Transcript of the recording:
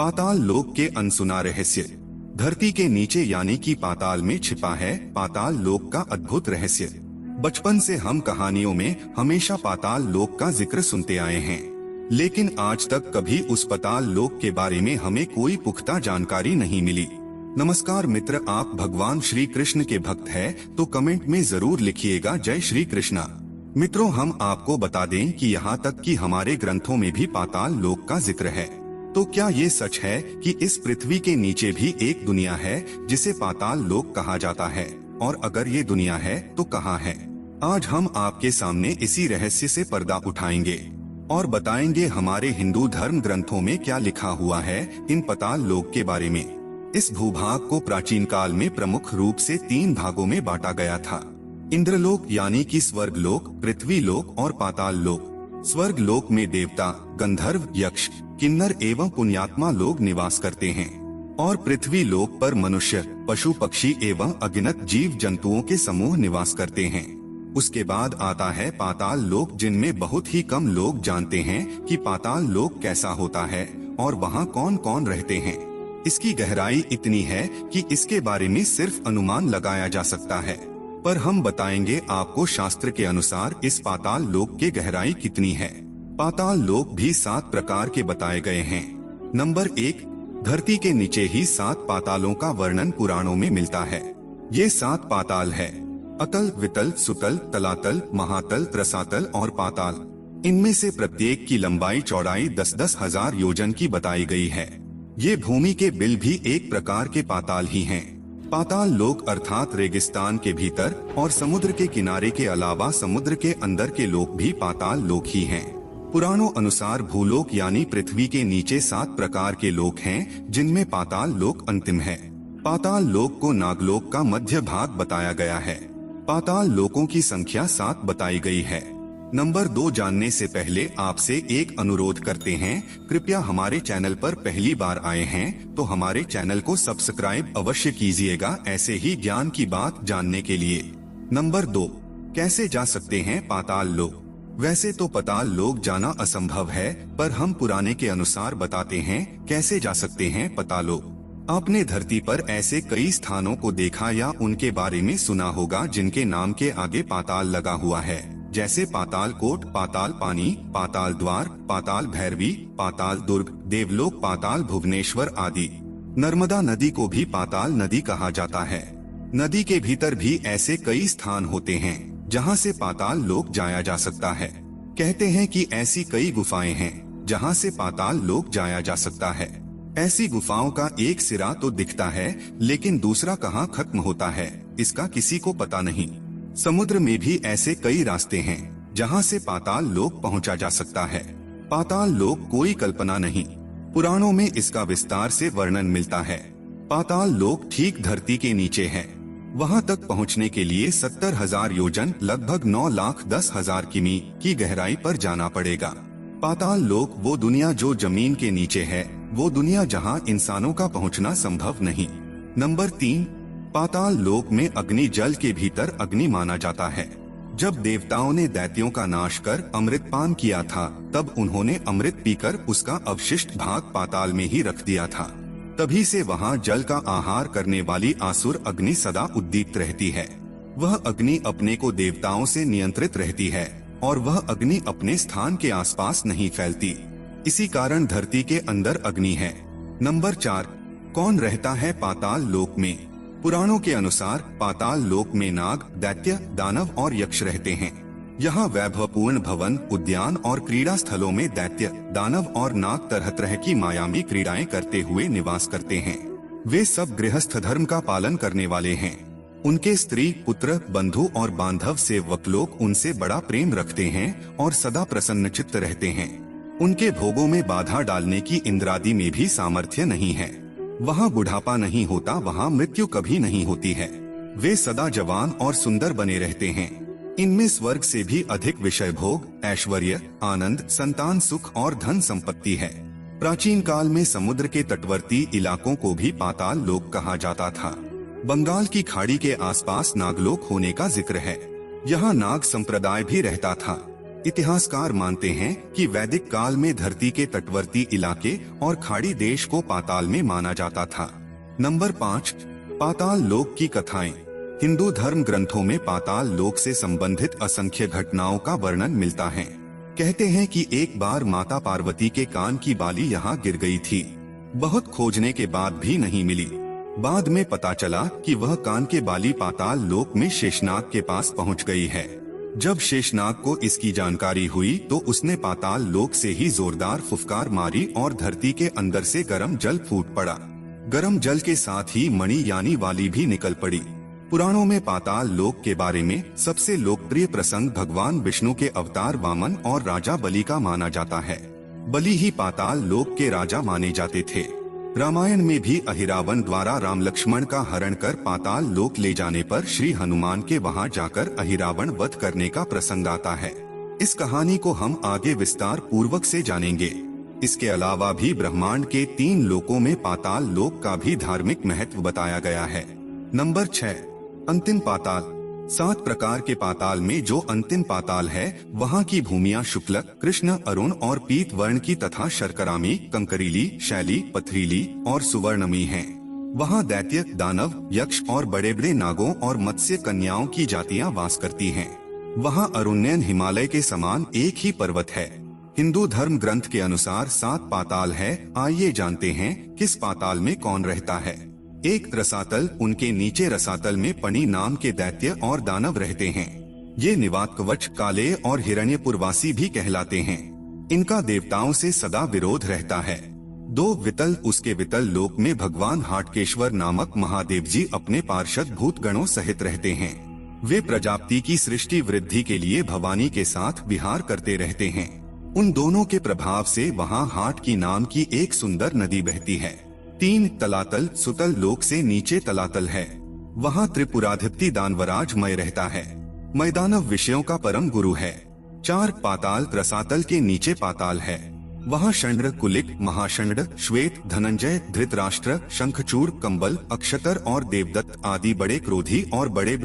पाताल लोक के अनसुना रहस्य। धरती के नीचे यानी कि पाताल में छिपा है पाताल लोक का अद्भुत रहस्य। बचपन से हम कहानियों में हमेशा पाताल लोक का जिक्र सुनते आए हैं, लेकिन आज तक कभी उस पाताल लोक के बारे में हमें कोई पुख्ता जानकारी नहीं मिली। नमस्कार मित्र, आप भगवान श्री कृष्ण के भक्त हैं तो कमेंट में जरूर लिखिएगा जय श्री कृष्णा। मित्रों, हम आपको बता दें कि यहाँ तक कि हमारे ग्रंथों में भी पाताल लोक का जिक्र है। तो क्या ये सच है कि इस पृथ्वी के नीचे भी एक दुनिया है जिसे पाताल लोक कहा जाता है? और अगर ये दुनिया है तो कहाँ है? आज हम आपके सामने इसी रहस्य से पर्दा उठाएंगे और बताएंगे हमारे हिंदू धर्म ग्रंथों में क्या लिखा हुआ है इन पाताल लोक के बारे में। इस भूभाग को प्राचीन काल में प्रमुख रूप से 3 भागों में बांटा गया था। इंद्रलोक यानी कि स्वर्ग लोक, पृथ्वी लोक और पाताल लोक। स्वर्ग लोक में देवता, गंधर्व, यक्ष, किन्नर एवं पुण्यात्मा लोग निवास करते हैं और पृथ्वी लोक पर मनुष्य, पशु पक्षी एवं अगिनत जीव जंतुओं के समूह निवास करते हैं। उसके बाद आता है पाताल लोक, जिनमें बहुत ही कम लोग जानते हैं कि पाताल लोक कैसा होता है और वहाँ कौन कौन रहते हैं। इसकी गहराई इतनी है कि इसके बारे में सिर्फ अनुमान लगाया जा सकता है, पर हम बताएंगे आपको शास्त्र के अनुसार इस पाताल लोक की गहराई कितनी है। पाताल लोक भी 7 प्रकार के बताए गए हैं। नंबर 1, धरती के नीचे ही 7 पातालों का वर्णन पुराणों में मिलता है। ये 7 पाताल है: अतल, वितल, सुतल, तलातल, महातल, त्रसातल और पाताल। इनमें से प्रत्येक की लंबाई चौड़ाई 10-10 हजार योजन की बताई गई है। ये भूमि के बिल भी एक प्रकार के पाताल ही हैं। पाताल लोक अर्थात रेगिस्तान के भीतर और समुद्र के किनारे के अलावा समुद्र के अंदर के लोक भी पाताल लोक ही हैं। पुराणों अनुसार भूलोक यानी पृथ्वी के नीचे 7 प्रकार के लोक हैं, जिनमें पाताल लोक अंतिम है। पाताल लोक को नागलोक का मध्य भाग बताया गया है। पाताल लोकों की संख्या 7 बताई गई है। नंबर 2 जानने से पहले आपसे एक अनुरोध करते हैं, कृपया हमारे चैनल पर पहली बार आए हैं तो हमारे चैनल को सब्सक्राइब अवश्य कीजिएगा ऐसे ही ज्ञान की बात जानने के लिए। नंबर 2, कैसे जा सकते हैं पाताल लोक? वैसे तो पाताल लोक जाना असंभव है, पर हम पुराने के अनुसार बताते हैं कैसे जा सकते हैं पाताल लोक। आपने धरती पर ऐसे कई स्थानों को देखा या उनके बारे में सुना होगा जिनके नाम के आगे पाताल लगा हुआ है, जैसे पाताल कोट, पाताल पानी, पाताल द्वार, पाताल भैरवी, पाताल दुर्ग, देवलोक, पाताल भुवनेश्वर आदि। नर्मदा नदी को भी पाताल नदी कहा जाता है। नदी के भीतर भी ऐसे कई स्थान होते हैं जहां से पाताल लोक जाया जा सकता है। कहते हैं कि ऐसी कई गुफाएं हैं जहां से पाताल लोक जाया जा सकता है। ऐसी गुफाओं का एक सिरा तो दिखता है, लेकिन दूसरा कहां खत्म होता है इसका किसी को पता नहीं। समुद्र में भी ऐसे कई रास्ते हैं जहां से पाताल लोक पहुंचा जा सकता है। पाताल लोक कोई कल्पना नहीं, पुराणों में इसका विस्तार से वर्णन मिलता है। पाताल लोक ठीक धरती के नीचे है। वहां तक पहुंचने के लिए 70,000 योजन लगभग 9,10,000 किमी की गहराई पर जाना पड़ेगा। पाताल लोक वो दुनिया जो जमीन के नीचे है, वो दुनिया जहां इंसानों का पहुंचना संभव नहीं। नंबर 3, पाताल लोक में अग्नि जल के भीतर अग्नि माना जाता है। जब देवताओं ने दैत्यों का नाश कर अमृत पान किया था, तब उन्होंने अमृत पीकर उसका अवशिष्ट भाग पाताल में ही रख दिया था। तभी से वहां जल का आहार करने वाली आसुर अग्नि सदा उद्दीप्त रहती है। वह अग्नि अपने को देवताओं से नियंत्रित रहती है और वह अग्नि अपने स्थान के आसपास नहीं फैलती। इसी कारण धरती के अंदर अग्नि है। नंबर 4, कौन रहता है पाताल लोक में? पुराणों के अनुसार पाताल लोक में नाग, दैत्य, दानव और यक्ष रहते हैं। यहाँ वैभवपूर्ण भवन, उद्यान और क्रीड़ा स्थलों में दैत्य, दानव और नाग तरह तरह की मायावी क्रीड़ाएं करते हुए निवास करते हैं। वे सब गृहस्थ धर्म का पालन करने वाले हैं। उनके स्त्री, पुत्र, बंधु और बांधव सेवक लोग उनसे बड़ा प्रेम रखते हैं और सदा प्रसन्नचित्त रहते हैं। उनके भोगों में बाधा डालने की इंद्रादि में भी सामर्थ्य नहीं है। वहाँ बुढ़ापा नहीं होता, वहाँ मृत्यु कभी नहीं होती है। वे सदा जवान और सुंदर बने रहते हैं। इनमें स्वर्ग से भी अधिक विषय भोग, ऐश्वर्य, आनंद, संतान सुख और धन संपत्ति है। प्राचीन काल में समुद्र के तटवर्ती इलाकों को भी पाताल लोक कहा जाता था। बंगाल की खाड़ी के आसपास नागलोक होने का जिक्र है। यहाँ नाग संप्रदाय भी रहता था। इतिहासकार मानते हैं कि वैदिक काल में धरती के तटवर्ती इलाके और खाड़ी देश को पाताल में माना जाता था। नंबर 5, पाताल लोक की कथाएं। हिंदू धर्म ग्रंथों में पाताल लोक से संबंधित असंख्य घटनाओं का वर्णन मिलता है। कहते हैं कि एक बार माता पार्वती के कान की बाली यहाँ गिर गई थी। बहुत खोजने के बाद भी नहीं मिली। बाद में पता चला कि वह कान के बाली पाताल लोक में शेषनाग के पास पहुँच गई है। जब शेषनाग को इसकी जानकारी हुई तो उसने पाताल लोक से ही जोरदार फुफकार मारी और धरती के अंदर से गर्म जल फूट पड़ा। गर्म जल के साथ ही मणि यानी वाली भी निकल पड़ी। पुराणों में पाताल लोक के बारे में सबसे लोकप्रिय प्रसंग भगवान विष्णु के अवतार वामन और राजा बलि का माना जाता है। बलि ही पाताल लोक के राजा माने जाते थे। रामायण में भी अहिरावण द्वारा राम लक्ष्मण का हरण कर पाताल लोक ले जाने पर श्री हनुमान के वहां जाकर अहिरावण वध करने का प्रसंग आता है। इस कहानी को हम आगे विस्तार पूर्वक से जानेंगे। इसके अलावा भी ब्रह्मांड के 3 लोकों में पाताल लोक का भी धार्मिक महत्व बताया गया है। नंबर 6, अंतिम पाताल। 7 प्रकार के पाताल में जो अंतिम पाताल है वहाँ की भूमियाँ शुक्ल, कृष्ण, अरुण और पीत वर्ण की तथा शर्करामी, कंकरीली, शैली, पथरीली और सुवर्णमी हैं। वहाँ दैत्य, दानव, यक्ष और बड़े बड़े नागों और मत्स्य कन्याओं की जातियाँ वास करती हैं। वहाँ अरुण्यन हिमालय के समान एक ही पर्वत है। हिंदू धर्म ग्रंथ के अनुसार 7 पाताल है। आइए जानते हैं किस पाताल में कौन रहता है। 1 रसातल। उनके नीचे रसातल में पणि नाम के दैत्य और दानव रहते हैं। ये निवात कवच, काले और हिरण्यपुरवासी भी कहलाते हैं। इनका देवताओं से सदा विरोध रहता है। 2 वितल। उसके वितल लोक में भगवान हाटकेश्वर नामक महादेव जी अपने पार्षद भूत गणों सहित रहते हैं। वे प्रजापति की सृष्टि वृद्धि के लिए भवानी के साथ विहार करते रहते हैं। उन दोनों के प्रभाव से वहाँ हाट की नाम की एक सुंदर नदी बहती है। 3 तलातल। सुतल लोक से नीचे तलातल है। वहाँ त्रिपुराधिपति दानवराजमय रहता है। मैदानव विषयों का परम गुरु है। 4 पाताल। रसातल के नीचे पाताल है। वहाँ षंड, कुलिक, महाषंड, श्वेत, धनंजय, धृतराष्ट्र, शंखचूड़, कंबल, अक्षतर और देवदत्त आदि बड़े क्रोधी और बड़े